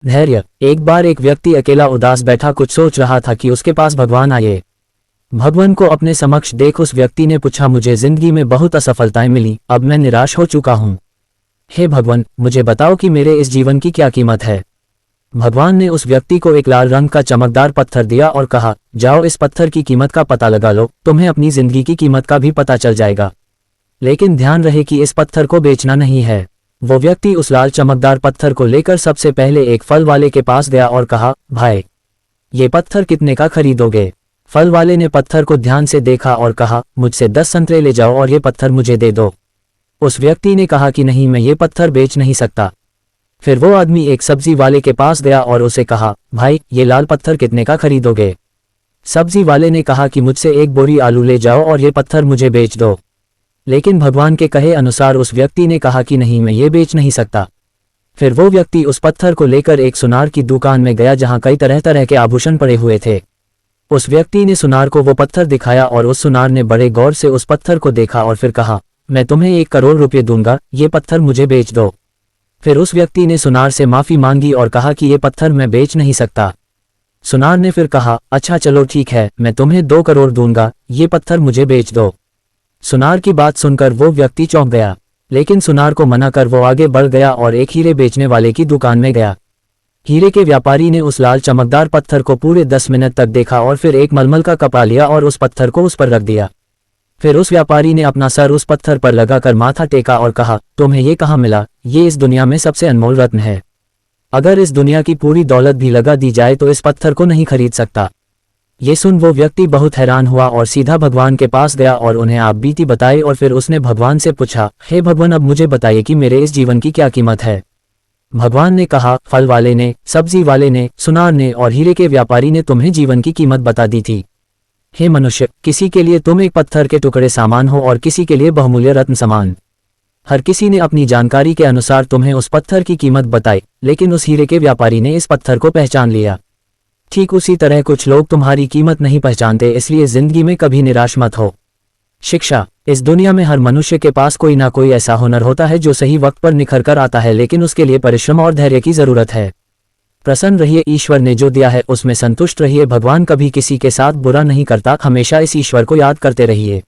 धैर्य। एक बार एक व्यक्ति अकेला उदास बैठा कुछ सोच रहा था कि उसके पास भगवान आए। भगवान को अपने समक्ष देख उस व्यक्ति ने पूछा, मुझे जिंदगी में बहुत असफलताएं मिली, अब मैं निराश हो चुका हूँ। हे भगवान, मुझे बताओ कि मेरे इस जीवन की क्या कीमत है। भगवान ने उस व्यक्ति को एक लाल रंग का चमकदार पत्थर दिया और कहा, जाओ इस पत्थर की कीमत का पता लगा लो, तुम्हें अपनी जिंदगी की कीमत का भी पता चल जाएगा। लेकिन ध्यान रहे कि इस पत्थर को बेचना नहीं है। वो व्यक्ति उस लाल चमकदार पत्थर को लेकर सबसे पहले एक फल वाले के पास गया और कहा, भाई ये पत्थर कितने का खरीदोगे। फल वाले ने पत्थर को ध्यान से देखा और कहा, मुझसे 10 संतरे ले जाओ और ये पत्थर मुझे दे दो। उस व्यक्ति ने कहा कि नहीं, मैं ये पत्थर बेच नहीं सकता। फिर वो आदमी एक सब्जी वाले के पास गया और उसे कहा, भाई ये लाल पत्थर कितने का खरीदोगे। सब्जी वाले ने कहा कि मुझसे एक बोरी आलू ले जाओ और ये पत्थर मुझे बेच दो। लेकिन भगवान के कहे अनुसार उस व्यक्ति ने कहा कि नहीं, मैं ये बेच नहीं सकता। फिर वो व्यक्ति उस पत्थर को लेकर एक सुनार की दुकान में गया जहां कई तरह तरह के आभूषण पड़े हुए थे। उस व्यक्ति ने सुनार को वो पत्थर दिखाया और उस सुनार ने बड़े गौर से उस पत्थर को देखा और फिर कहा, मैं तुम्हें 1 करोड़ रुपये दूंगा, ये पत्थर मुझे बेच दो। फिर उस व्यक्ति ने सुनार से माफी मांगी और कहा कि ये पत्थर मैं बेच नहीं सकता। सुनार ने फिर कहा, अच्छा चलो ठीक है, मैं तुम्हें 2 करोड़ दूंगा, ये पत्थर मुझे बेच दो। सुनार की बात सुनकर वो व्यक्ति चौंक गया, लेकिन सुनार को मना कर वो आगे बढ़ गया और एक हीरे बेचने वाले की दुकान में गया। हीरे के व्यापारी ने उस लाल चमकदार पत्थर को पूरे 10 मिनट तक देखा और फिर एक मलमल का कपड़ा लिया और उस पत्थर को उस पर रख दिया। फिर उस व्यापारी ने अपना सर उस पत्थर पर लगाकर माथा टेका और कहा, तुम्हें ये कहाँ मिला, ये इस दुनिया में सबसे अनमोल रत्न है। अगर इस दुनिया की पूरी दौलत भी लगा दी जाए तो इस पत्थर को नहीं खरीद सकता। ये सुन वो व्यक्ति बहुत हैरान हुआ और सीधा भगवान के पास गया और उन्हें आप बीती बताई और फिर उसने भगवान से पूछा, हे भगवान, अब मुझे बताइए कि मेरे इस जीवन की क्या कीमत है। भगवान ने कहा, फल वाले ने, सब्जी वाले ने, सुनार ने और हीरे के व्यापारी ने तुम्हें जीवन की कीमत बता दी थी। हे मनुष्य, किसी के लिए तुम एक पत्थर के टुकड़े सामान हो और किसी के लिए बहुमूल्य रत्न समान। हर किसी ने अपनी जानकारी के अनुसार तुम्हें उस पत्थर की कीमत बताई, लेकिन उस हीरे के व्यापारी ने इस पत्थर को पहचान लिया। ठीक उसी तरह कुछ लोग तुम्हारी कीमत नहीं पहचानते, इसलिए जिंदगी में कभी निराश मत हो। शिक्षा। इस दुनिया में हर मनुष्य के पास कोई ना कोई ऐसा हुनर होता है जो सही वक्त पर निखर कर आता है, लेकिन उसके लिए परिश्रम और धैर्य की जरूरत है। प्रसन्न रहिए, ईश्वर ने जो दिया है उसमें संतुष्ट रहिए। भगवान कभी किसी के साथ बुरा नहीं करता, हमेशा इस ईश्वर को याद करते रहिए।